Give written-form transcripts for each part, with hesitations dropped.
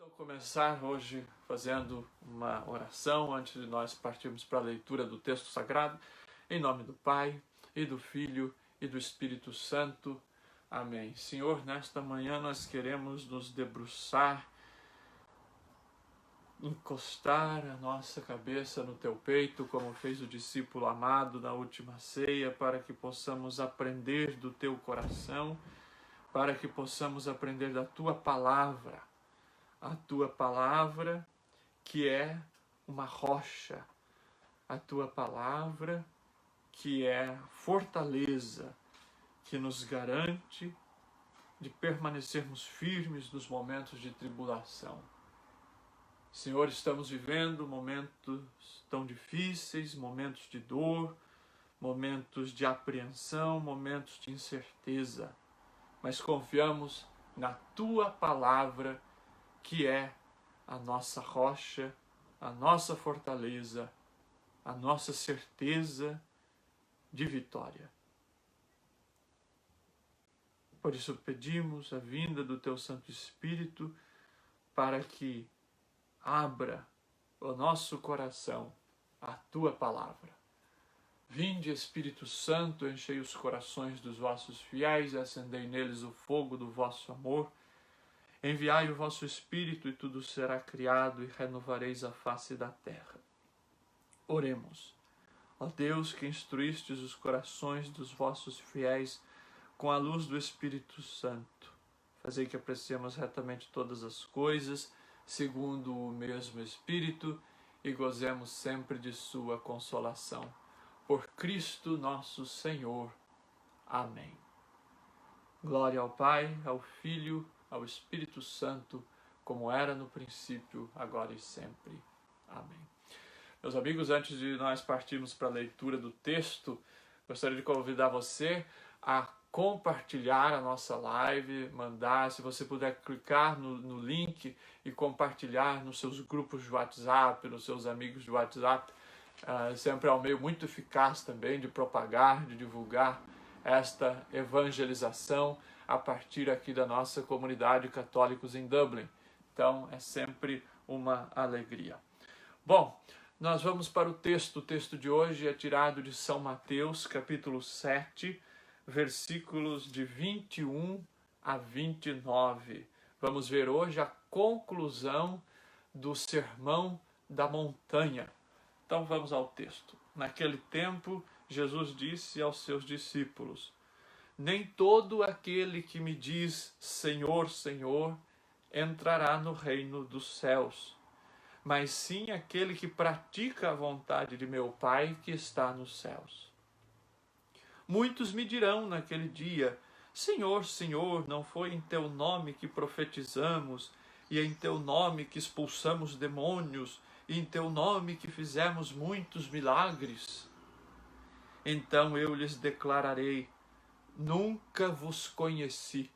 Vou começar hoje fazendo uma oração antes de nós partirmos para a leitura do texto sagrado. Em nome do Pai, e do Filho, e do Espírito Santo. Amém. Senhor, nesta manhã nós queremos nos debruçar, encostar a nossa cabeça no Teu peito, como fez o discípulo amado na última ceia, para que possamos aprender do Teu coração, para que possamos aprender da Tua palavra. A Tua palavra que é uma rocha, a Tua palavra que é fortaleza, que nos garante de permanecermos firmes nos momentos de tribulação. Senhor, estamos vivendo momentos tão difíceis, momentos de dor, momentos de apreensão, momentos de incerteza, mas confiamos na Tua palavra, que é a nossa rocha, a nossa fortaleza, a nossa certeza de vitória. Por isso pedimos a vinda do Teu Santo Espírito para que abra o nosso coração à Tua palavra. Vinde, Espírito Santo, enchei os corações dos vossos fiéis e acendei neles o fogo do vosso amor. Enviai o vosso Espírito e tudo será criado e renovareis a face da terra. Oremos. Ó Deus, que instruístes os corações dos vossos fiéis com a luz do Espírito Santo, fazei que apreciemos retamente todas as coisas, segundo o mesmo Espírito, e gozemos sempre de sua consolação. Por Cristo nosso Senhor. Amém. Glória ao Pai, ao Filho, ao Espírito Santo, como era no princípio, agora e sempre. Amém. Meus amigos, antes de nós partirmos para a leitura do texto, gostaria de convidar você a compartilhar a nossa live, mandar, se você puder clicar no link e compartilhar nos seus grupos de WhatsApp, nos seus amigos de WhatsApp. Sempre é um meio muito eficaz também de propagar, de divulgar esta evangelização a partir aqui da nossa comunidade católicos em Dublin. Então é sempre uma alegria. Bom, nós vamos para o texto. O texto de hoje é tirado de São Mateus, capítulo 7, versículos de 21 a 29. Vamos ver hoje a conclusão do Sermão da Montanha. Então vamos ao texto. Naquele tempo, Jesus disse aos seus discípulos: nem todo aquele que me diz Senhor, Senhor, entrará no reino dos céus, mas sim aquele que pratica a vontade de meu Pai que está nos céus. Muitos me dirão naquele dia: Senhor, Senhor, não foi em teu nome que profetizamos, e em teu nome que expulsamos demônios, e em teu nome que fizemos muitos milagres? Então eu lhes declararei: nunca vos conheci.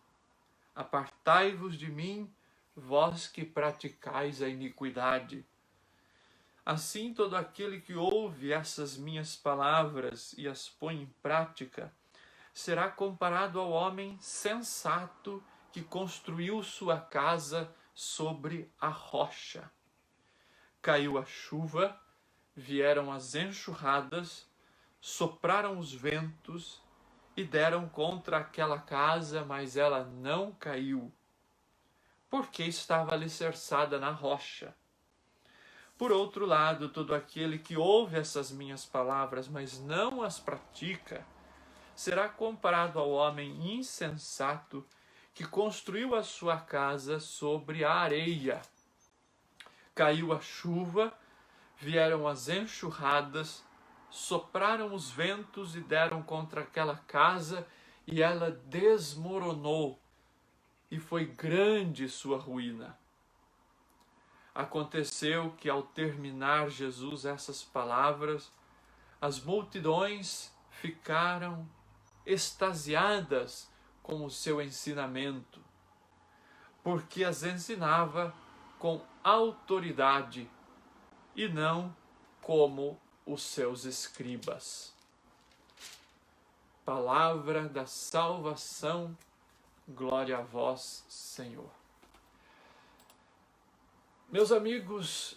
Apartai-vos de mim, vós que praticais a iniquidade. Assim, todo aquele que ouve essas minhas palavras e as põe em prática, será comparado ao homem sensato que construiu sua casa sobre a rocha. Caiu a chuva, vieram as enxurradas, sopraram os ventos e deram contra aquela casa, mas ela não caiu, porque estava alicerçada na rocha. Por outro lado, todo aquele que ouve essas minhas palavras, mas não as pratica, será comparado ao homem insensato que construiu a sua casa sobre a areia. Caiu a chuva, vieram as enxurradas, sopraram os ventos e deram contra aquela casa, e ela desmoronou, e foi grande sua ruína. Aconteceu que, ao terminar Jesus essas palavras, as multidões ficaram extasiadas com o seu ensinamento, porque as ensinava com autoridade e não como os seus escribas. Palavra da salvação, glória a vós, Senhor. Meus amigos,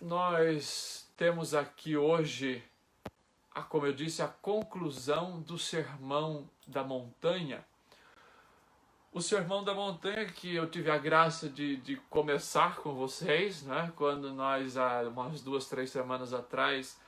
nós temos aqui hoje, como eu disse, a conclusão do Sermão da Montanha. O Sermão da Montanha que eu tive a graça de começar com vocês, né? Quando nós, há umas 2, 3 semanas atrás,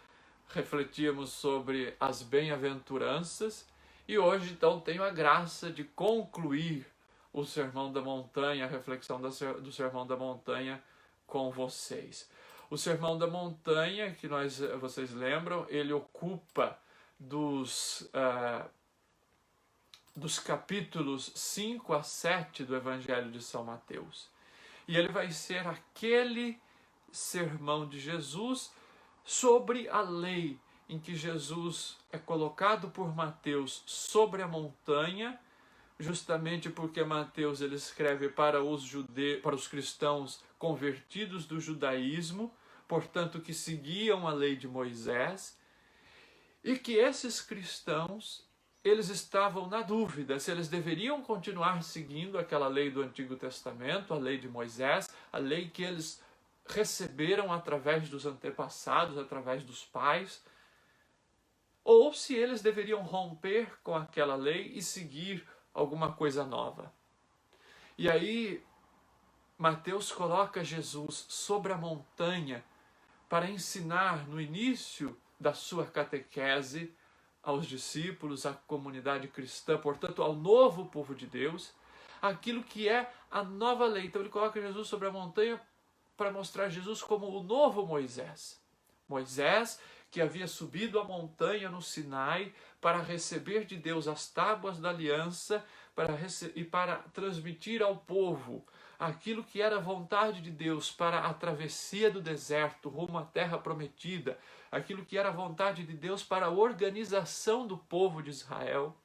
refletíamos sobre as bem-aventuranças, e hoje então tenho a graça de concluir o Sermão da Montanha, a reflexão do Sermão da Montanha com vocês. O Sermão da Montanha, que vocês lembram, ele ocupa dos capítulos 5 a 7 do Evangelho de São Mateus. E ele vai ser aquele sermão de Jesus sobre a lei, em que Jesus é colocado por Mateus sobre a montanha, justamente porque Mateus ele escreve para os cristãos convertidos do judaísmo, portanto que seguiam a lei de Moisés, e que esses cristãos eles estavam na dúvida se eles deveriam continuar seguindo aquela lei do Antigo Testamento, a lei de Moisés, a lei que eles receberam através dos antepassados, através dos pais, ou se eles deveriam romper com aquela lei e seguir alguma coisa nova. E aí, Mateus coloca Jesus sobre a montanha para ensinar no início da sua catequese aos discípulos, à comunidade cristã, portanto, ao novo povo de Deus, aquilo que é a nova lei. Então ele coloca Jesus sobre a montanha para mostrar Jesus como o novo Moisés. Moisés, que havia subido a montanha no Sinai para receber de Deus as tábuas da aliança e para transmitir ao povo aquilo que era a vontade de Deus para a travessia do deserto rumo à terra prometida, aquilo que era a vontade de Deus para a organização do povo de Israel.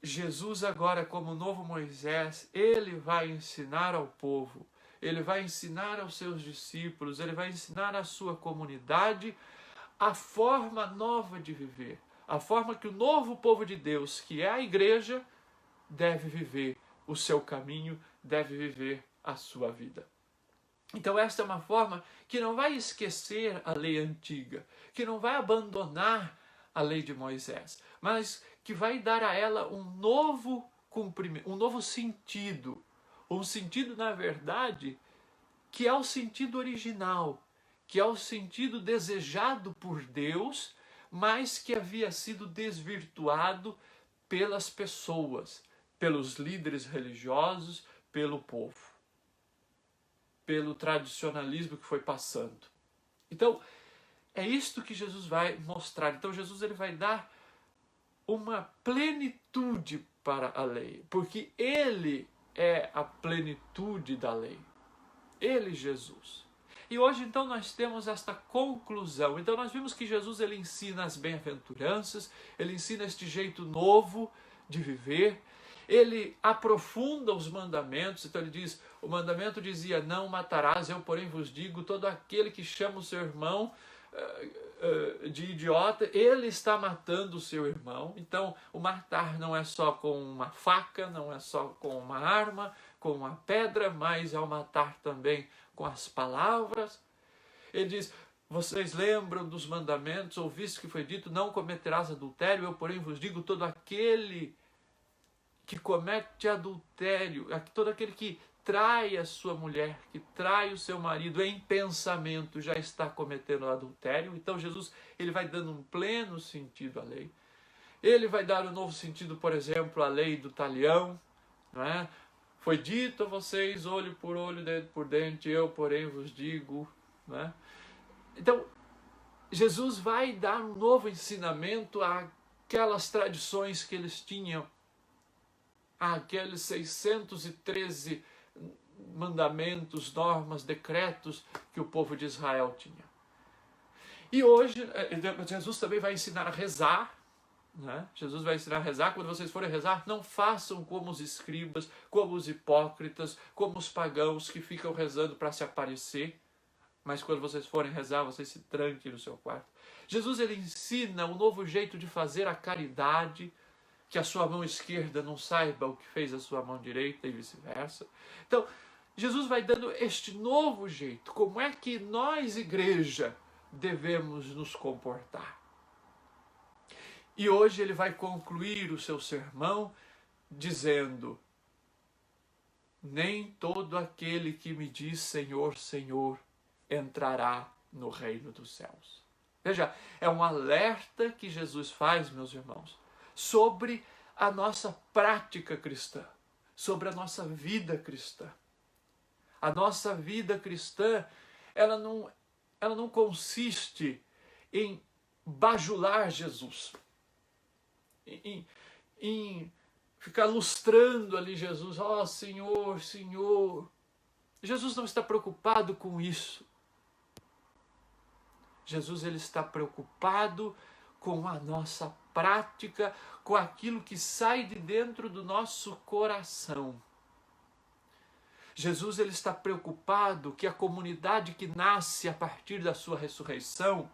Jesus agora, como novo Moisés, ele vai ensinar ao povo, ele vai ensinar aos seus discípulos, ele vai ensinar à sua comunidade a forma nova de viver, a forma que o novo povo de Deus, que é a igreja, deve viver o seu caminho, deve viver a sua vida. Então esta é uma forma que não vai esquecer a lei antiga, que não vai abandonar a lei de Moisés, mas que vai dar a ela um novo cumprimento, um novo sentido. Um sentido, na verdade, que é o sentido original, que é o sentido desejado por Deus, mas que havia sido desvirtuado pelas pessoas, pelos líderes religiosos, pelo povo, pelo tradicionalismo que foi passando. Então, é isto que Jesus vai mostrar. Então, Jesus ele vai dar uma plenitude para a lei, porque ele é a plenitude da lei. Ele, Jesus. E hoje, então, nós temos esta conclusão. Então, nós vimos que Jesus ele ensina as bem-aventuranças, ele ensina este jeito novo de viver, ele aprofunda os mandamentos. Então, ele diz, o mandamento dizia, não matarás, eu, porém, vos digo, todo aquele que chama o seu irmão de idiota, ele está matando o seu irmão. Então, o matar não é só com uma faca, não é só com uma arma, com uma pedra, mas é o matar também com as palavras. Ele diz, vocês lembram dos mandamentos, ouviste que foi dito, não cometerás adultério, eu, porém, vos digo, todo aquele que comete adultério, todo aquele que trai a sua mulher, que trai o seu marido em pensamento, já está cometendo adultério. Então Jesus ele vai dando um pleno sentido à lei. Ele vai dar um novo sentido, por exemplo, à lei do talião, não é? Foi dito a vocês, olho por olho, dente por dente, eu, porém, vos digo, não é? Então, Jesus vai dar um novo ensinamento àquelas tradições que eles tinham, àqueles 613 mandamentos, normas, decretos que o povo de Israel tinha. E hoje, Jesus também vai ensinar a rezar, né? Jesus vai ensinar a rezar. Quando vocês forem rezar, não façam como os escribas, como os hipócritas, como os pagãos que ficam rezando para se aparecer, mas quando vocês forem rezar, vocês se tranquem no seu quarto. Jesus ele ensina um novo jeito de fazer a caridade, que a sua mão esquerda não saiba o que fez a sua mão direita e vice-versa. Então, Jesus vai dando este novo jeito. Como é que nós, igreja, devemos nos comportar? E hoje ele vai concluir o seu sermão dizendo: nem todo aquele que me diz Senhor, Senhor, entrará no reino dos céus. Veja, é um alerta que Jesus faz, meus irmãos, sobre a nossa prática cristã, sobre a nossa vida cristã. A nossa vida cristã, ela não consiste em bajular Jesus, em ficar lustrando ali Jesus, ó Senhor, Senhor. Jesus não está preocupado com isso. Jesus, ele está preocupado com a nossa prática, com aquilo que sai de dentro do nosso coração. Jesus, ele está preocupado que a comunidade que nasce a partir da sua ressurreição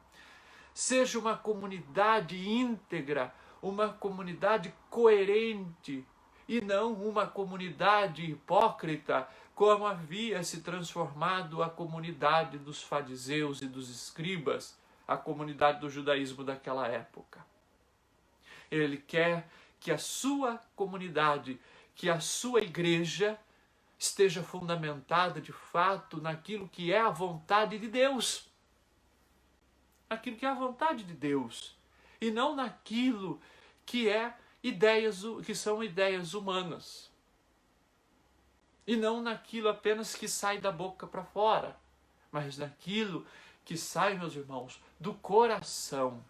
seja uma comunidade íntegra, uma comunidade coerente e não uma comunidade hipócrita, como havia se transformado a comunidade dos fariseus e dos escribas, a comunidade do judaísmo daquela época. Ele quer que a sua comunidade, que a sua igreja esteja fundamentada de fato naquilo que é a vontade de Deus. Aquilo que é a vontade de Deus. E não naquilo que são ideias humanas. E não naquilo apenas que sai da boca para fora, mas naquilo que sai, meus irmãos, do coração.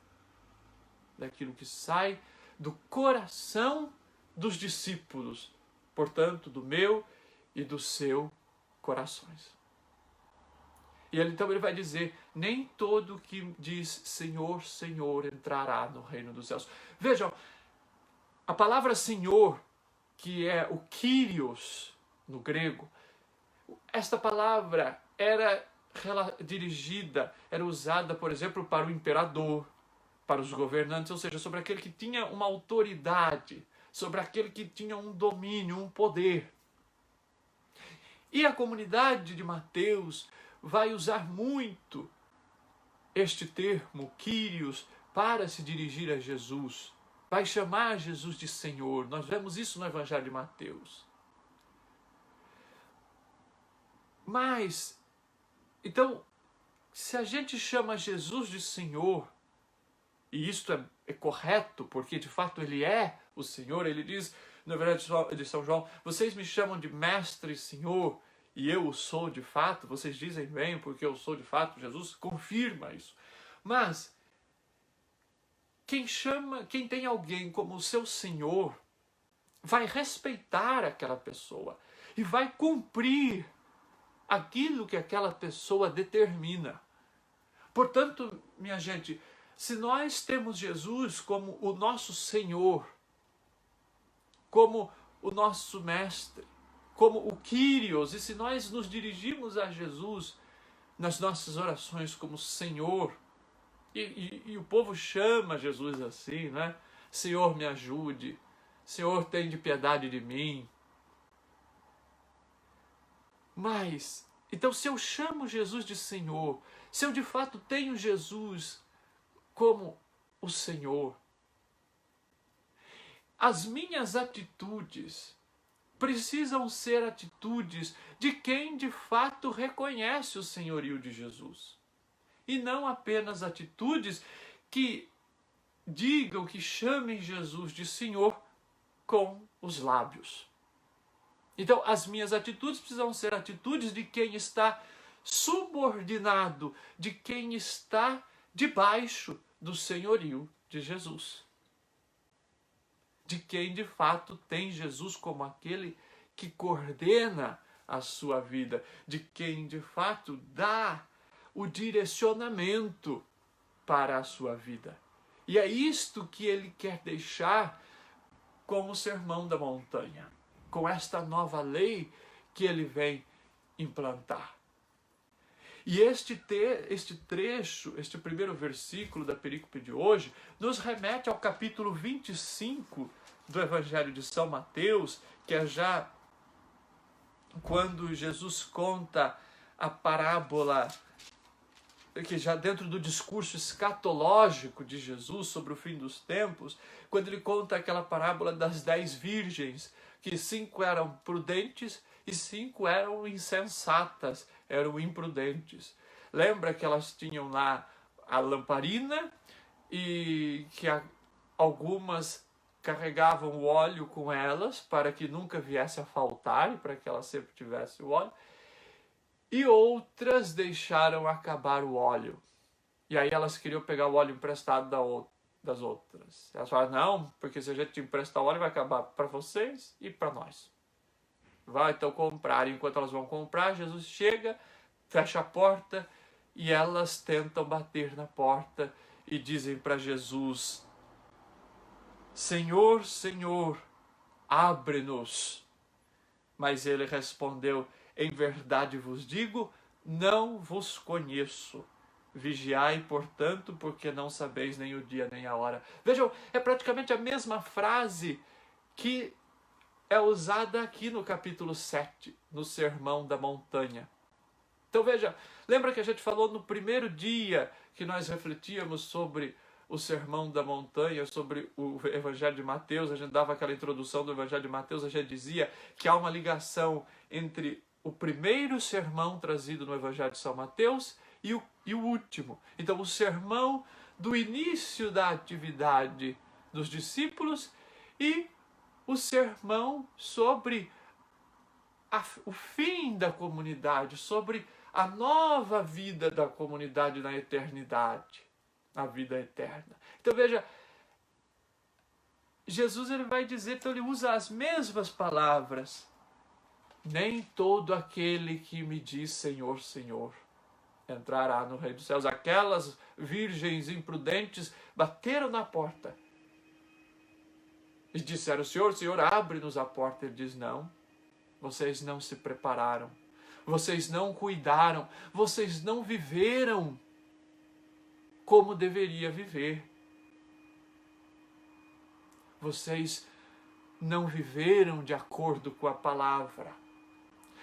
Daquilo que sai do coração dos discípulos, portanto, do meu e do seu corações. E então ele vai dizer: nem todo que diz Senhor, Senhor entrará no reino dos céus. Vejam, a palavra Senhor, que é o Kyrios no grego, esta palavra era usada, por exemplo, para o imperador, para os governantes, ou seja, sobre aquele que tinha uma autoridade, sobre aquele que tinha um domínio, um poder. E a comunidade de Mateus vai usar muito este termo, Kyrios, para se dirigir a Jesus. Vai chamar Jesus de Senhor. Nós vemos isso no Evangelho de Mateus. Mas, então, se a gente chama Jesus de Senhor, e isto é correto, porque de fato ele é o Senhor, ele diz no Evangelho de São João: vocês me chamam de Mestre e Senhor, e eu o sou de fato. Vocês dizem bem, porque eu sou de fato. Jesus confirma isso. Mas quem tem alguém como seu Senhor, vai respeitar aquela pessoa e vai cumprir aquilo que aquela pessoa determina. Portanto, minha gente, se nós temos Jesus como o nosso Senhor, como o nosso Mestre, como o Kyrios, e se nós nos dirigimos a Jesus nas nossas orações como Senhor, e o povo chama Jesus assim, né? Senhor, me ajude. Senhor, tem de piedade de mim. Mas, então, se eu chamo Jesus de Senhor, se eu de fato tenho Jesus como o Senhor, as minhas atitudes precisam ser atitudes de quem de fato reconhece o senhorio de Jesus. E não apenas atitudes que digam, que chamem Jesus de Senhor com os lábios. Então, as minhas atitudes precisam ser atitudes de quem está subordinado, de quem está debaixo do senhorio de Jesus. De quem de fato tem Jesus como aquele que coordena a sua vida, de quem de fato dá o direcionamento para a sua vida. E é isto que ele quer deixar com o Sermão da Montanha, com esta nova lei que ele vem implantar. E este trecho, este primeiro versículo da perícope de hoje, nos remete ao capítulo 25 do Evangelho de São Mateus, que é já quando Jesus conta a parábola, que já dentro do discurso escatológico de Jesus sobre o fim dos tempos, quando ele conta aquela parábola das 10 virgens, que 5 eram prudentes e 5 eram insensatas, eram imprudentes. Lembra que elas tinham lá a lamparina e que algumas carregavam o óleo com elas para que nunca viesse a faltar e para que elas sempre tivessem o óleo. E outras deixaram acabar o óleo. E aí elas queriam pegar o óleo emprestado das outras. Elas falaram, não, porque se a gente te emprestar o óleo vai acabar para vocês e para nós. Vai então comprar. E enquanto elas vão comprar, Jesus chega, fecha a porta e elas tentam bater na porta e dizem para Jesus, Senhor, Senhor, abre-nos. Mas ele respondeu, em verdade vos digo, não vos conheço. Vigiai, portanto, porque não sabeis nem o dia nem a hora. Vejam, é praticamente a mesma frase que é usada aqui no capítulo 7, no Sermão da Montanha. Então veja, lembra que a gente falou no primeiro dia que nós refletíamos sobre o Sermão da Montanha, sobre o Evangelho de Mateus, a gente dava aquela introdução do Evangelho de Mateus, a gente dizia que há uma ligação entre o primeiro sermão trazido no Evangelho de São Mateus e o último. Então, o sermão do início da atividade dos discípulos e o sermão sobre o fim da comunidade, sobre a nova vida da comunidade na eternidade, a vida eterna. Então, veja, Jesus ele vai dizer, então ele usa as mesmas palavras. Nem todo aquele que me diz Senhor, Senhor, entrará no reino dos céus. Aquelas virgens imprudentes bateram na porta e disseram, Senhor, Senhor, abre-nos a porta. Ele diz, não, vocês não se prepararam, vocês não cuidaram, vocês não viveram como deveria viver. Vocês não viveram de acordo com a palavra.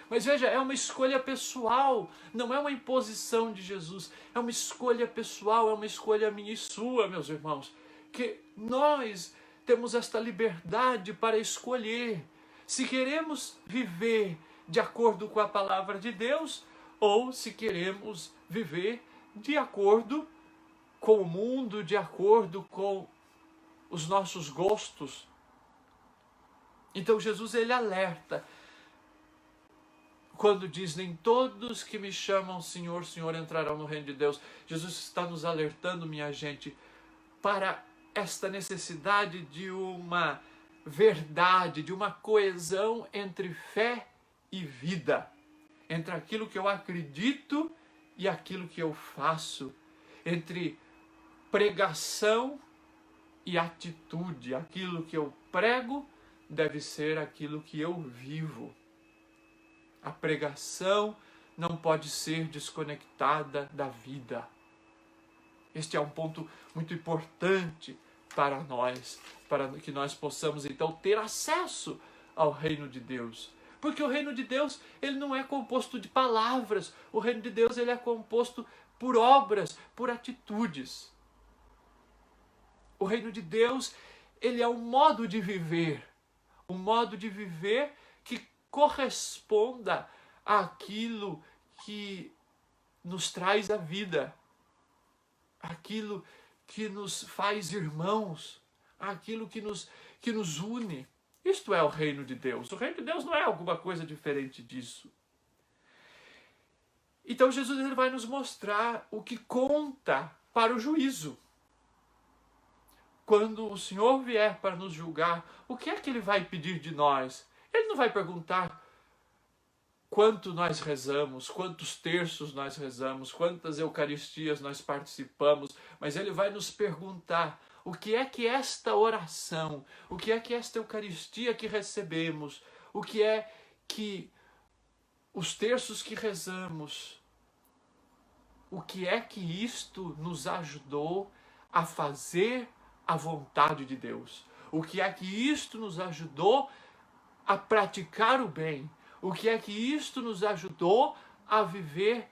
Mas veja, é uma escolha pessoal, não é uma imposição de Jesus, é uma escolha pessoal, é uma escolha minha e sua, meus irmãos, que nós temos esta liberdade para escolher se queremos viver de acordo com a palavra de Deus ou se queremos viver de acordo com o mundo, de acordo com os nossos gostos. Então Jesus ele alerta quando diz, nem todos que me chamam Senhor, Senhor entrarão no reino de Deus. Jesus está nos alertando, minha gente, para esta necessidade de uma verdade, de uma coesão entre fé e vida, entre aquilo que eu acredito e aquilo que eu faço, entre pregação e atitude. Aquilo que eu prego deve ser aquilo que eu vivo. A pregação não pode ser desconectada da vida. Este é um ponto muito importante para nós, para que nós possamos então ter acesso ao reino de Deus. Porque o reino de Deus, ele não é composto de palavras, o reino de Deus ele é composto por obras, por atitudes. O reino de Deus, ele é um modo de viver que corresponda àquilo que nos traz a vida, aquilo que nos faz irmãos, aquilo que nos une. Isto é o reino de Deus. O reino de Deus não é alguma coisa diferente disso. Então Jesus ele vai nos mostrar o que conta para o juízo. Quando o Senhor vier para nos julgar, o que é que ele vai pedir de nós? Ele não vai perguntar quanto nós rezamos, quantos terços nós rezamos, quantas eucaristias nós participamos, mas ele vai nos perguntar o que é que esta oração, o que é que esta eucaristia que recebemos, o que é que os terços que rezamos, o que é que isto nos ajudou a fazer a vontade de Deus, o que é que isto nos ajudou a praticar o bem, O que é que isto nos ajudou a viver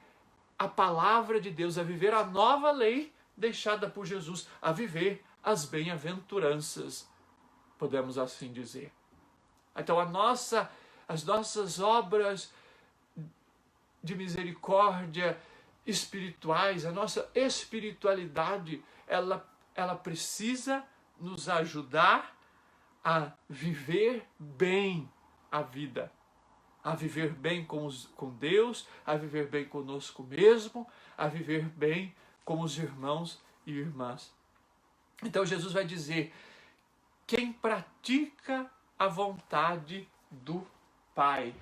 a palavra de Deus, a viver a nova lei deixada por Jesus, a viver as bem-aventuranças, podemos assim dizer. Então as nossas obras de misericórdia espirituais, a nossa espiritualidade, ela precisa nos ajudar a viver bem a vida, a viver bem com Deus, a viver bem conosco mesmo, a viver bem com os irmãos e irmãs. Então Jesus vai dizer: quem pratica a vontade do Pai.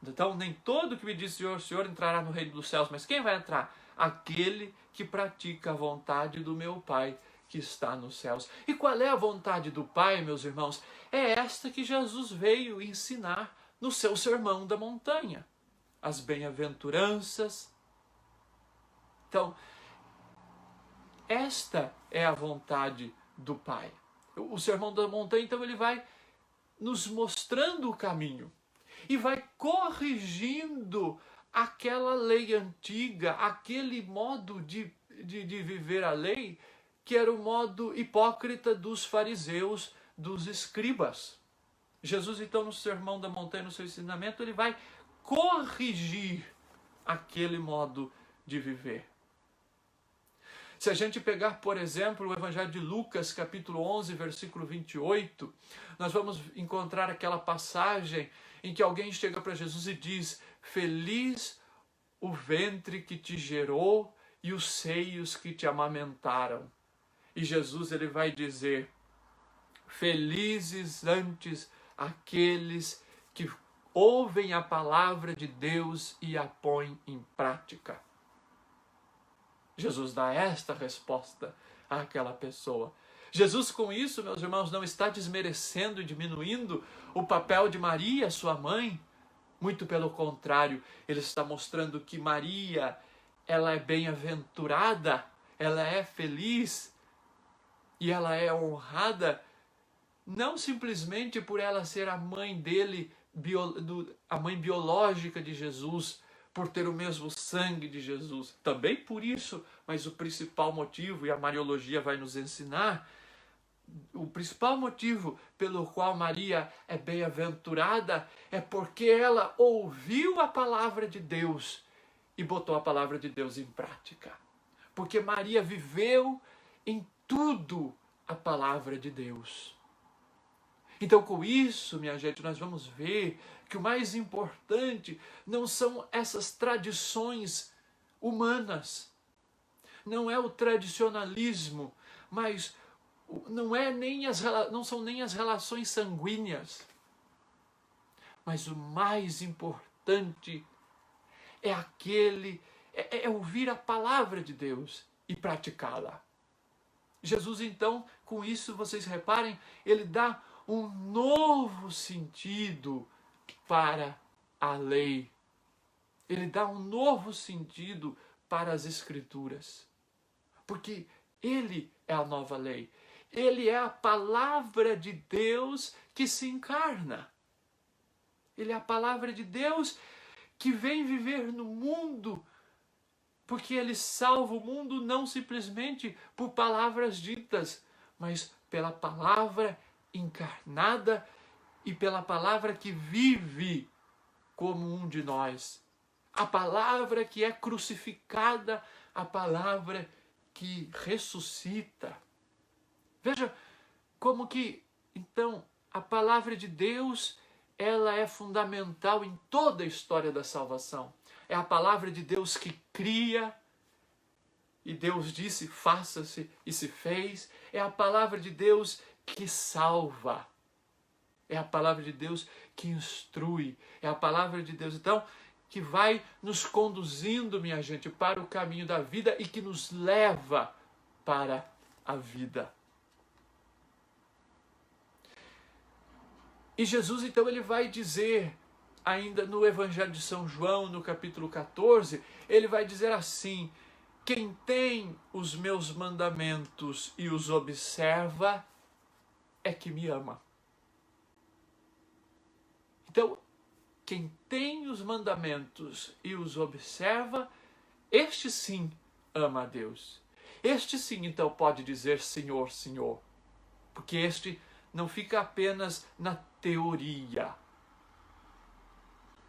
Então, nem todo que me diz Senhor, Senhor entrará no reino dos céus, mas quem vai entrar? Aquele que pratica a vontade do meu Pai que está nos céus. E qual é a vontade do Pai, meus irmãos? É esta que Jesus veio ensinar no seu sermão da montanha. As bem-aventuranças. Então, esta é a vontade do Pai. O sermão da montanha, então, ele vai nos mostrando o caminho e vai corrigindo aquela lei antiga, aquele modo de viver a lei, que era o modo hipócrita dos fariseus, dos escribas. Jesus, então, no sermão da montanha, no seu ensinamento, ele vai corrigir aquele modo de viver. Se a gente pegar, por exemplo, o Evangelho de Lucas, capítulo 11, versículo 28, nós vamos encontrar aquela passagem em que alguém chega para Jesus e diz: feliz o ventre que te gerou e os seios que te amamentaram. E Jesus, ele vai dizer: felizes antes aqueles que ouvem a palavra de Deus e a põem em prática. Jesus dá esta resposta àquela pessoa. Jesus, com isso, meus irmãos, não está desmerecendo e diminuindo o papel de Maria, sua mãe. Muito pelo contrário, ele está mostrando que Maria, ela é bem-aventurada, ela é feliz e ela é honrada, não simplesmente por ela ser a mãe dele, a mãe biológica de Jesus, por ter o mesmo sangue de Jesus, também por isso, mas o principal motivo, e a Mariologia vai nos ensinar, o principal motivo pelo qual Maria é bem-aventurada é porque ela ouviu a palavra de Deus e botou a palavra de Deus em prática. Porque Maria viveu em tudo a palavra de Deus. Então, com isso, minha gente, nós vamos ver que o mais importante não são essas tradições humanas, não é o tradicionalismo, mas não são nem as relações sanguíneas. Mas o mais importante é ouvir a palavra de Deus e praticá-la. Jesus, então, com isso, vocês reparem, ele dá um novo sentido para a lei. Ele dá um novo sentido para as Escrituras. Porque ele é a nova lei. Ele é a palavra de Deus que se encarna. Ele é a palavra de Deus que vem viver no mundo, porque ele salva o mundo não simplesmente por palavras ditas, mas pela palavra encarnada e pela palavra que vive como um de nós. A palavra que é crucificada, a palavra que ressuscita. Veja como que, então, a palavra de Deus, ela é fundamental em toda a história da salvação. É a palavra de Deus que cria, e Deus disse, faça-se, e se fez. É a palavra de Deus que salva. É a palavra de Deus que instrui. É a palavra de Deus, então, que vai nos conduzindo, minha gente, para o caminho da vida e que nos leva para a vida. E Jesus, então, ele vai dizer, ainda no Evangelho de São João, no capítulo 14, ele vai dizer assim: quem tem os meus mandamentos e os observa é que me ama. Então, quem tem os mandamentos e os observa, este sim ama a Deus. Este sim, então, pode dizer Senhor, Senhor. Porque este não fica apenas na teoria,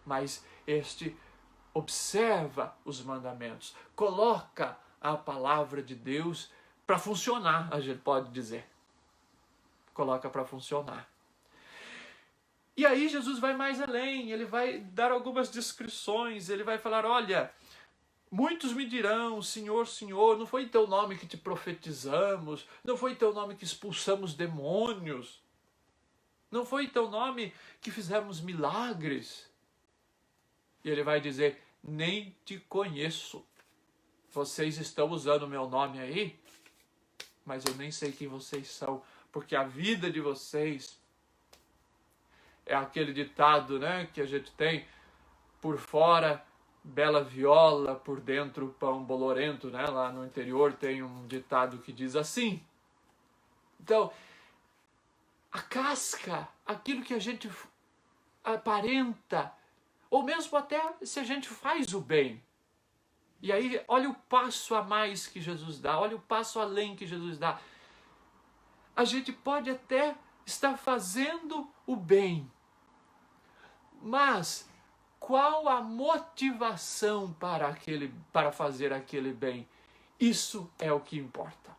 mas este observa os mandamentos, coloca a palavra de Deus para funcionar, a gente pode dizer. Coloca para funcionar. E aí Jesus vai mais além, ele vai dar algumas descrições, ele vai falar, olha, muitos me dirão, Senhor, Senhor, não foi em teu nome que te profetizamos, não foi em teu nome que expulsamos demônios, não foi em teu nome que fizemos milagres. E ele vai dizer, nem te conheço. Vocês estão usando o meu nome aí, mas eu nem sei quem vocês são, porque a vida de vocês é aquele ditado, né, que a gente tem, por fora bela viola, por dentro pão bolorento, né? Lá no interior tem um ditado que diz assim. Então, a casca, aquilo que a gente aparenta, ou mesmo até se a gente faz o bem. E aí, olha o passo a mais que Jesus dá, olha o passo além que Jesus dá. A gente pode até estar fazendo o bem, mas qual a motivação para fazer aquele bem? Isso é o que importa.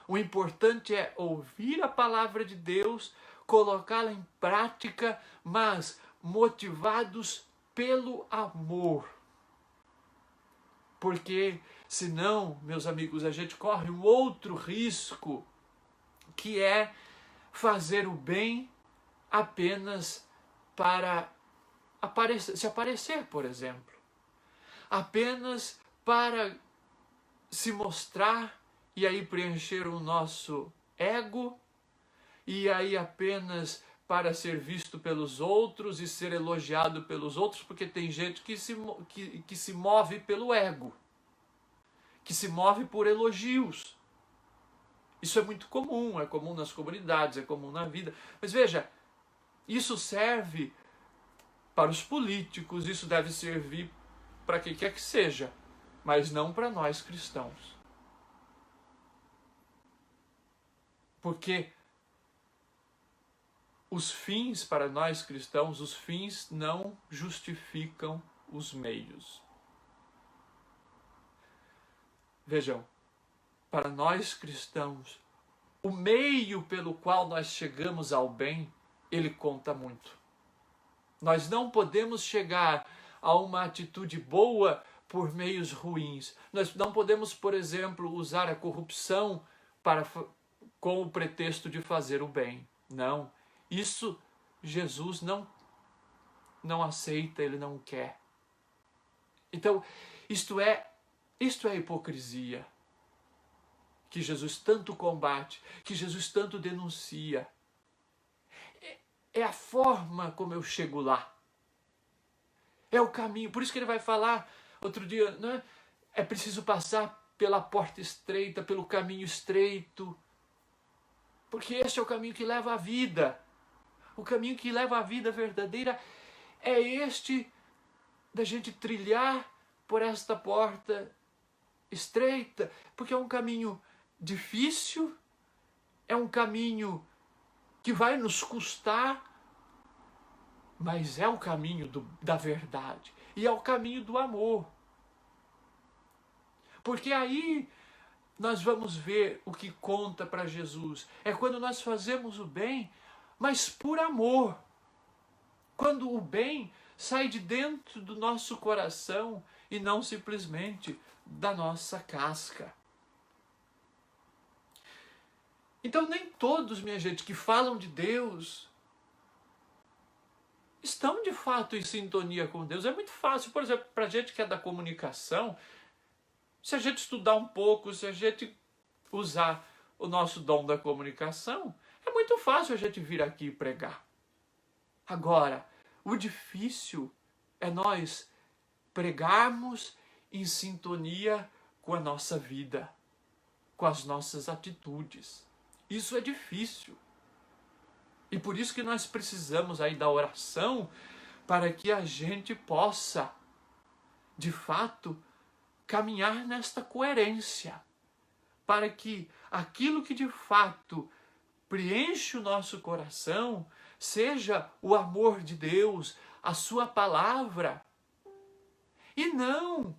O importante é ouvir a palavra de Deus, colocá-la em prática, mas motivados pelo amor. Porque senão, meus amigos, a gente corre um outro risco, que é fazer o bem apenas para se aparecer, por exemplo. Apenas para se mostrar e aí preencher o nosso ego, e aí apenas para ser visto pelos outros e ser elogiado pelos outros, porque tem gente que se move pelo ego, que se move por elogios. Isso é muito comum, é comum nas comunidades, é comum na vida. Mas veja, isso serve para os políticos, isso deve servir para quem quer que seja, mas não para nós cristãos. Porque os fins, para nós cristãos, os fins não justificam os meios. Vejam, para nós cristãos, o meio pelo qual nós chegamos ao bem, ele conta muito. Nós não podemos chegar a uma atitude boa por meios ruins. Nós não podemos, por exemplo, usar a corrupção com o pretexto de fazer o bem. Não. Isso Jesus não aceita, ele não quer. Então, isto é hipocrisia que Jesus tanto combate, que Jesus tanto denuncia. É a forma como eu chego lá. É o caminho. Por isso que ele vai falar outro dia, né? É preciso passar pela porta estreita, pelo caminho estreito. Porque este é o caminho que leva à vida. O caminho que leva à vida verdadeira é este da gente trilhar por esta porta estreita. Porque é um caminho difícil, é um caminho que vai nos custar, mas é o caminho da verdade e é o caminho do amor. Porque aí nós vamos ver o que conta para Jesus. É quando nós fazemos o bem, mas por amor. Quando o bem sai de dentro do nosso coração e não simplesmente da nossa casca. Então nem todos, minha gente, que falam de Deus estão de fato em sintonia com Deus. É muito fácil, por exemplo, para a gente que é da comunicação, se a gente estudar um pouco, se a gente usar o nosso dom da comunicação, é muito fácil a gente vir aqui e pregar. Agora, o difícil é nós pregarmos em sintonia com a nossa vida, com as nossas atitudes. Isso é difícil. E por isso que nós precisamos aí da oração, para que a gente possa, de fato, caminhar nesta coerência, para que aquilo que de fato preenche o nosso coração seja o amor de Deus, a sua palavra, e não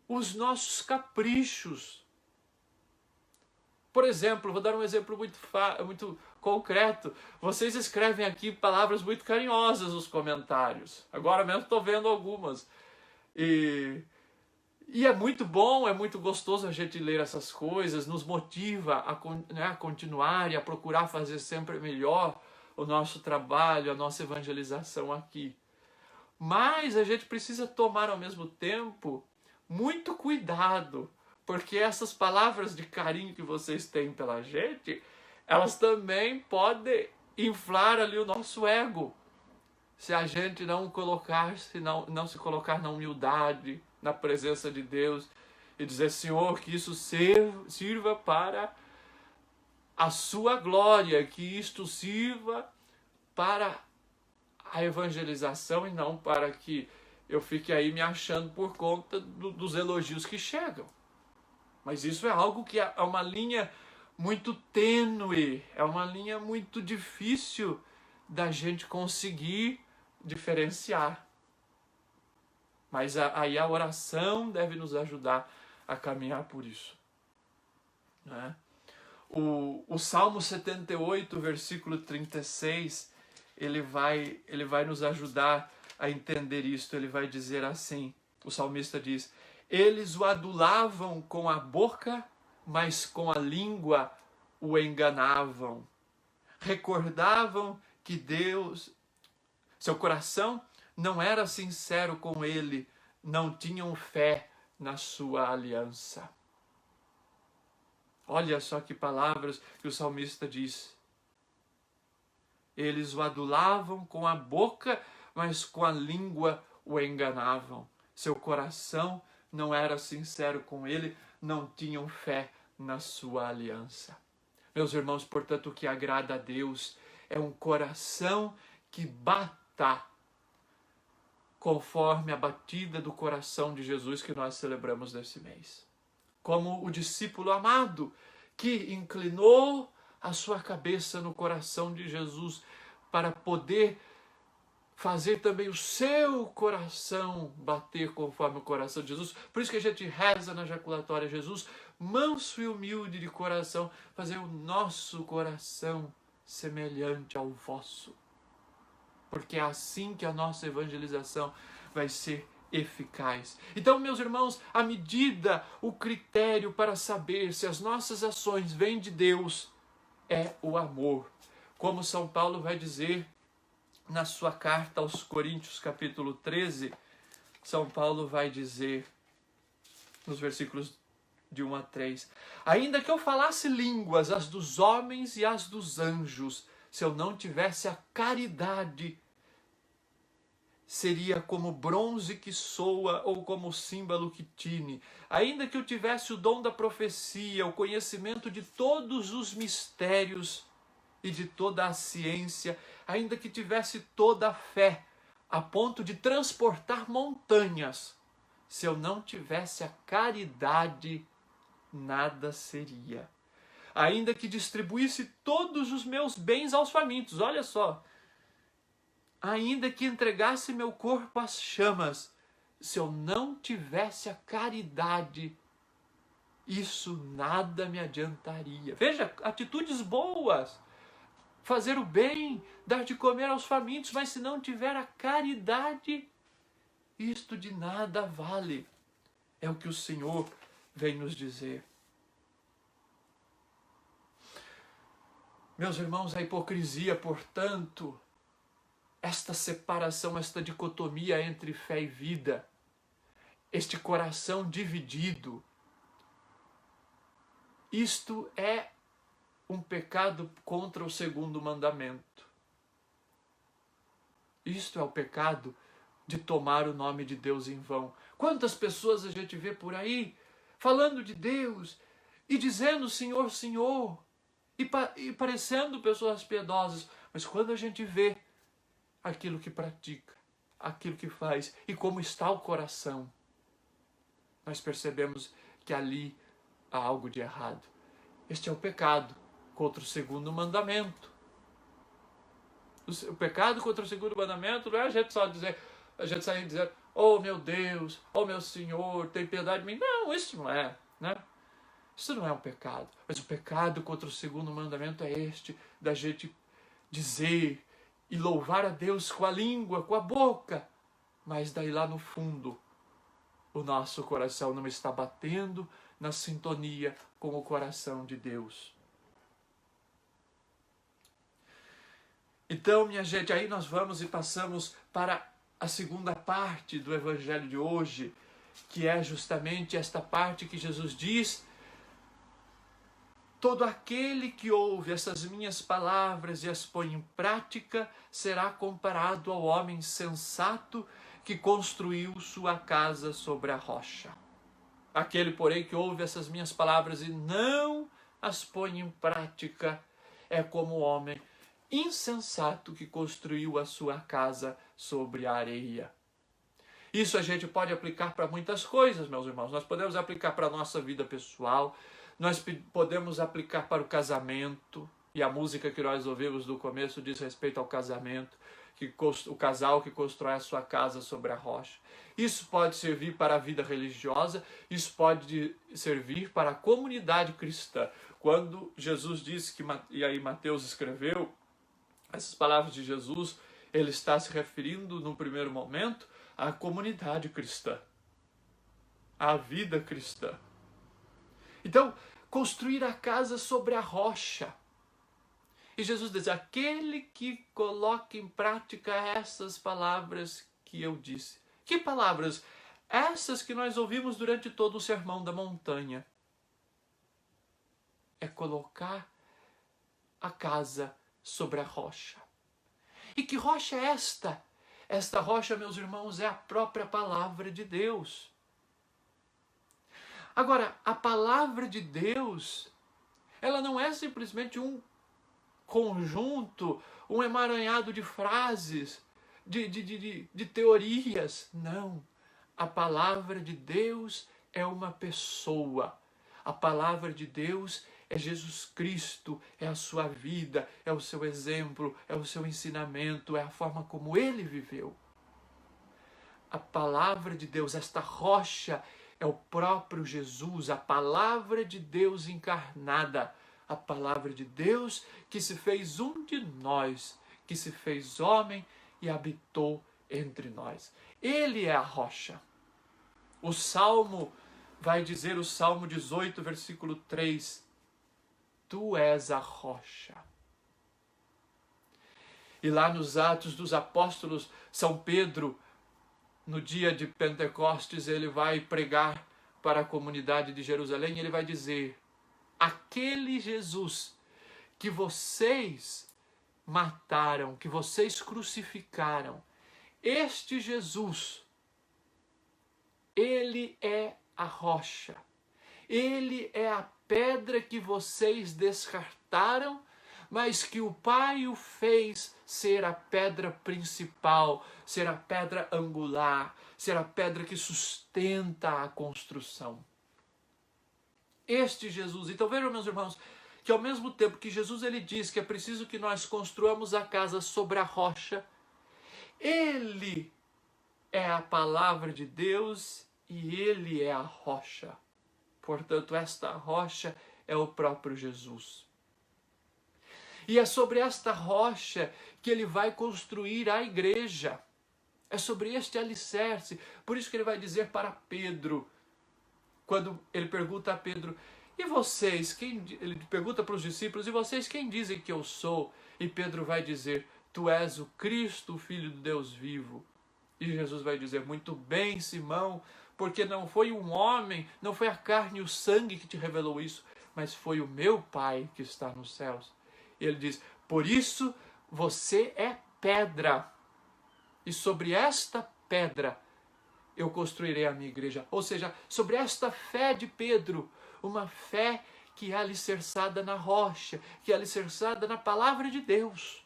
os nossos caprichos. Por exemplo, vou dar um exemplo muito concreto. Vocês escrevem aqui palavras muito carinhosas nos comentários. Agora mesmo estou vendo algumas. E é muito bom, é muito gostoso a gente ler essas coisas, nos motiva a continuar e a procurar fazer sempre melhor o nosso trabalho, a nossa evangelização aqui. Mas a gente precisa tomar ao mesmo tempo muito cuidado, porque essas palavras de carinho que vocês têm pela gente, elas também podem inflar ali o nosso ego. Se a gente não se colocar na humildade, na presença de Deus, e dizer, Senhor, que isso sirva para a sua glória, que isto sirva para a evangelização e não para que eu fique aí me achando por conta dos elogios que chegam. Mas isso é algo que é uma linha muito tênue, é uma linha muito difícil da gente conseguir diferenciar. Mas aí a oração deve nos ajudar a caminhar por isso, né? O Salmo 78, versículo 36, ele vai nos ajudar a entender isto. Ele vai dizer assim, o salmista diz, eles o adulavam com a boca, mas com a língua o enganavam. Recordavam que Deus, seu coração não era sincero com ele, não tinham fé na sua aliança. Olha só que palavras que o salmista diz. Eles o adulavam com a boca, mas com a língua o enganavam. Seu coração não era sincero com ele, não tinham fé na sua aliança. Meus irmãos, portanto, o que agrada a Deus é um coração que bata conforme a batida do coração de Jesus que nós celebramos nesse mês. Como o discípulo amado que inclinou a sua cabeça no coração de Jesus para poder fazer também o seu coração bater conforme o coração de Jesus. Por isso que a gente reza na jaculatória, Jesus, manso e humilde de coração, fazer o nosso coração semelhante ao vosso. Porque é assim que a nossa evangelização vai ser eficaz. Então, meus irmãos, a medida, o critério para saber se as nossas ações vêm de Deus é o amor. Como São Paulo vai dizer na sua carta aos Coríntios, capítulo 13, São Paulo vai dizer, nos versículos de 1 a 3, ainda que eu falasse línguas, as dos homens e as dos anjos, se eu não tivesse a caridade, seria como bronze que soa ou como símbolo que tine. Ainda que eu tivesse o dom da profecia, o conhecimento de todos os mistérios e de toda a ciência, ainda que tivesse toda a fé, a ponto de transportar montanhas, se eu não tivesse a caridade, nada seria. Ainda que distribuísse todos os meus bens aos famintos, olha só, ainda que entregasse meu corpo às chamas, se eu não tivesse a caridade, isso nada me adiantaria. Veja, atitudes boas, fazer o bem, dar de comer aos famintos, mas se não tiver a caridade, isto de nada vale. É o que o Senhor vem nos dizer. Meus irmãos, a hipocrisia, portanto, esta separação, esta dicotomia entre fé e vida, este coração dividido, isto é um pecado contra o segundo mandamento. Isto é o pecado de tomar o nome de Deus em vão. Quantas pessoas a gente vê por aí falando de Deus e dizendo Senhor, Senhor, e parecendo pessoas piedosas, Mas quando a gente vê aquilo que pratica, aquilo que faz e como está o coração, nós percebemos que ali há algo de errado. Este é o pecado contra o segundo mandamento. O pecado contra o segundo mandamento não é a gente só dizer, a gente sair dizendo, oh meu Deus, oh meu Senhor, tem piedade de mim. Não, isso não é, né? Isso não é um pecado. Mas o pecado contra o segundo mandamento é este, da gente dizer e louvar a Deus com a língua, com a boca, mas daí lá no fundo o nosso coração não está batendo na sintonia com o coração de Deus. Então, minha gente, aí nós vamos e passamos para a segunda parte do Evangelho de hoje, que é justamente esta parte que Jesus diz: todo aquele que ouve essas minhas palavras e as põe em prática será comparado ao homem sensato que construiu sua casa sobre a rocha. Aquele, porém, que ouve essas minhas palavras e não as põe em prática é como o homem insensato que construiu a sua casa sobre a areia. Isso a gente pode aplicar para muitas coisas, meus irmãos. Nós podemos aplicar para a nossa vida pessoal, nós podemos aplicar para o casamento, e a música que nós ouvimos no começo diz respeito ao casamento, o casal que constrói a sua casa sobre a rocha. Isso pode servir para a vida religiosa, isso pode servir para a comunidade cristã. Quando Jesus disse e aí Mateus escreveu essas palavras de Jesus, ele está se referindo, no primeiro momento, à comunidade cristã, à vida cristã. Então, construir a casa sobre a rocha. E Jesus diz, aquele que coloca em prática essas palavras que eu disse. Que palavras? Essas que nós ouvimos durante todo o Sermão da Montanha. É colocar a casa sobre a rocha. E que rocha é esta? Esta rocha, meus irmãos, é a própria palavra de Deus. Agora, a palavra de Deus, ela não é simplesmente um conjunto, um emaranhado de frases, de teorias. Não. A palavra de Deus é uma pessoa. A palavra de Deus é Jesus Cristo, é a sua vida, é o seu exemplo, é o seu ensinamento, é a forma como ele viveu. A palavra de Deus, esta rocha, é o próprio Jesus, a palavra de Deus encarnada, a palavra de Deus que se fez um de nós, que se fez homem e habitou entre nós. Ele é a rocha. O Salmo vai dizer, o Salmo 18, versículo 3, tu és a rocha. E lá nos Atos dos Apóstolos, São Pedro, no dia de Pentecostes, ele vai pregar para a comunidade de Jerusalém e ele vai dizer, aquele Jesus que vocês mataram, que vocês crucificaram, este Jesus, ele é a rocha, ele é a pedra que vocês descartaram, mas que o Pai o fez ser a pedra principal, ser a pedra angular, ser a pedra que sustenta a construção. Este Jesus, então vejam, meus irmãos, que ao mesmo tempo que Jesus ele diz que é preciso que nós construamos a casa sobre a rocha, ele é a palavra de Deus e ele é a rocha. Portanto, esta rocha é o próprio Jesus. E é sobre esta rocha que ele vai construir a igreja. É sobre este alicerce. Por isso que ele vai dizer para Pedro, quando ele pergunta a Pedro, e vocês, ele pergunta para os discípulos, e vocês quem dizem que eu sou? E Pedro vai dizer, tu és o Cristo, o Filho do Deus vivo. E Jesus vai dizer, muito bem, Simão, porque não foi um homem, não foi a carne e o sangue que te revelou isso, mas foi o meu Pai que está nos céus. E ele diz, por isso você é pedra, e sobre esta pedra eu construirei a minha igreja. Ou seja, sobre esta fé de Pedro, uma fé que é alicerçada na rocha, que é alicerçada na palavra de Deus.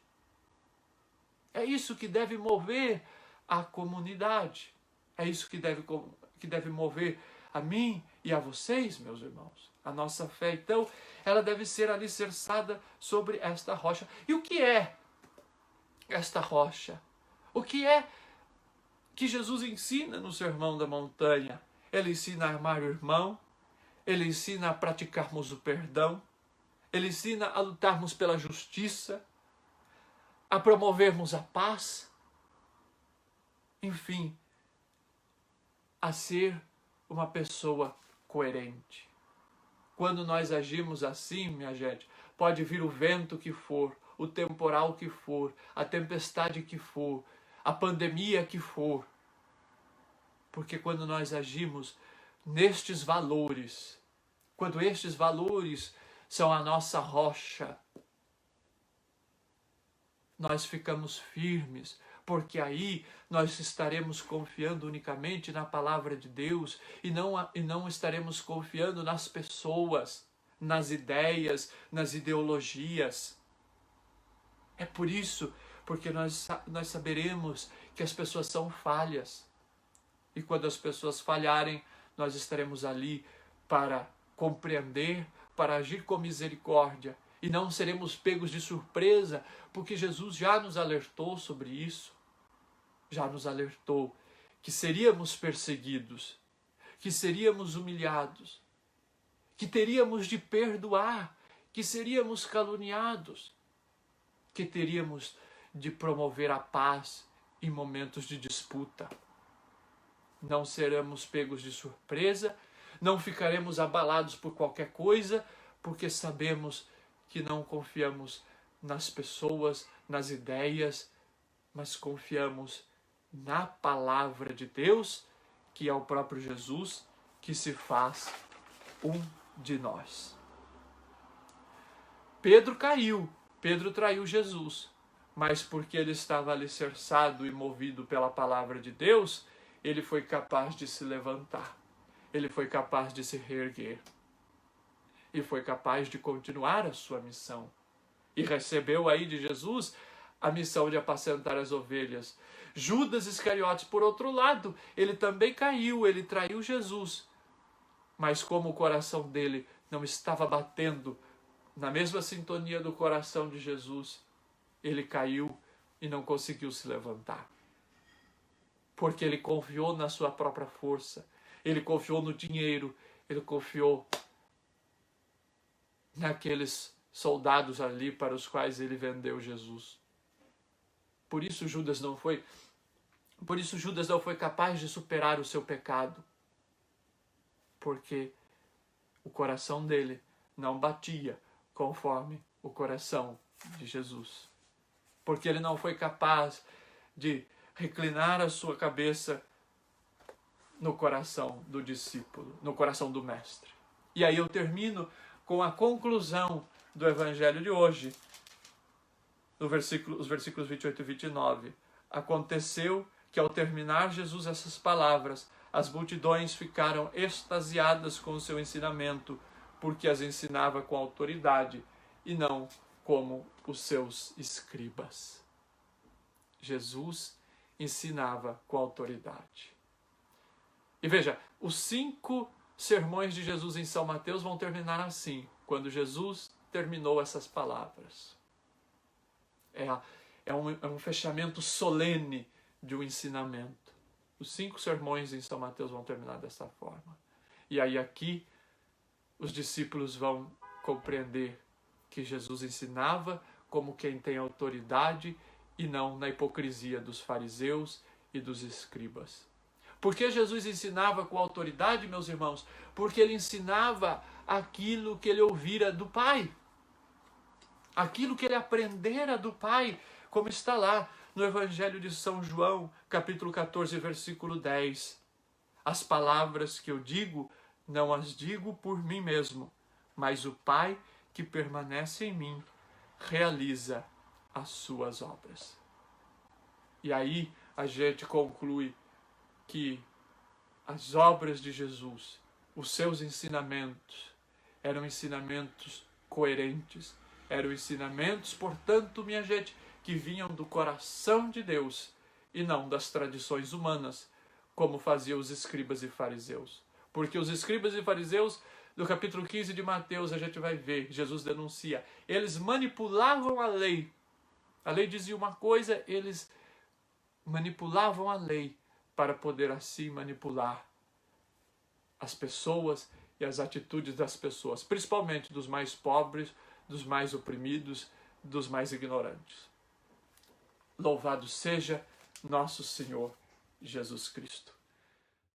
É isso que deve mover a comunidade. É isso que deve mover a mim e a vocês, meus irmãos. A nossa fé, então, ela deve ser alicerçada sobre esta rocha. E o que é esta rocha? O que é que Jesus ensina no Sermão da Montanha? Ele ensina a amar o irmão, ele ensina a praticarmos o perdão, ele ensina a lutarmos pela justiça, a promovermos a paz, enfim, a ser uma pessoa coerente. Quando nós agimos assim, minha gente, pode vir o vento que for, o temporal que for, a tempestade que for, a pandemia que for. Porque quando nós agimos nestes valores, quando estes valores são a nossa rocha, nós ficamos firmes, porque aí nós estaremos confiando unicamente na palavra de Deus e não estaremos confiando nas pessoas, nas ideias, nas ideologias. É por isso, porque nós saberemos que as pessoas são falhas. E quando as pessoas falharem, nós estaremos ali para compreender, para agir com misericórdia. E não seremos pegos de surpresa, porque Jesus já nos alertou sobre isso. Já nos alertou que seríamos perseguidos, que seríamos humilhados, que teríamos de perdoar, que seríamos caluniados, que teríamos de promover a paz em momentos de disputa. Não seremos pegos de surpresa, não ficaremos abalados por qualquer coisa, porque sabemos que não confiamos nas pessoas, nas ideias, mas confiamos na palavra de Deus, que é o próprio Jesus, que se faz um de nós. Pedro caiu, Pedro traiu Jesus, mas porque ele estava alicerçado e movido pela palavra de Deus, ele foi capaz de se levantar, ele foi capaz de se reerguer, e foi capaz de continuar a sua missão. E recebeu aí de Jesus a missão de apacentar as ovelhas. Judas Iscariotes, por outro lado, ele também caiu, ele traiu Jesus. Mas como o coração dele não estava batendo na mesma sintonia do coração de Jesus, ele caiu e não conseguiu se levantar. Porque ele confiou na sua própria força, ele confiou no dinheiro, ele confiou naqueles soldados ali para os quais ele vendeu Jesus. Por isso Judas não foi capaz de superar o seu pecado, porque o coração dele não batia conforme o coração de Jesus. Porque ele não foi capaz de reclinar a sua cabeça no coração do discípulo, no coração do mestre. E aí eu termino com a conclusão do evangelho de hoje, os versículos 28 e 29. Aconteceu que ao terminar Jesus essas palavras, as multidões ficaram extasiadas com o seu ensinamento, porque as ensinava com autoridade e não como os seus escribas. Jesus ensinava com autoridade. E veja, os 5 sermões de Jesus em São Mateus vão terminar assim, quando Jesus terminou essas palavras. É um fechamento solene de um ensinamento. Os 5 sermões em São Mateus vão terminar dessa forma. E aí aqui os discípulos vão compreender que Jesus ensinava como quem tem autoridade e não na hipocrisia dos fariseus e dos escribas. Por que Jesus ensinava com autoridade, meus irmãos? Porque ele ensinava aquilo que ele ouvira do Pai. Aquilo que ele aprendera do Pai, como está lá no Evangelho de São João, capítulo 14, versículo 10. As palavras que eu digo, não as digo por mim mesmo, mas o Pai que permanece em mim realiza as suas obras. E aí a gente conclui que as obras de Jesus, os seus ensinamentos, eram ensinamentos coerentes, eram ensinamentos, portanto, minha gente, que vinham do coração de Deus e não das tradições humanas, como faziam os escribas e fariseus. Porque os escribas e fariseus, no capítulo 15 de Mateus, a gente vai ver, Jesus denuncia, eles manipulavam a lei. A lei dizia uma coisa, eles manipulavam a lei para poder assim manipular as pessoas e as atitudes das pessoas, principalmente dos mais pobres, dos mais oprimidos, dos mais ignorantes. Louvado seja nosso Senhor Jesus Cristo.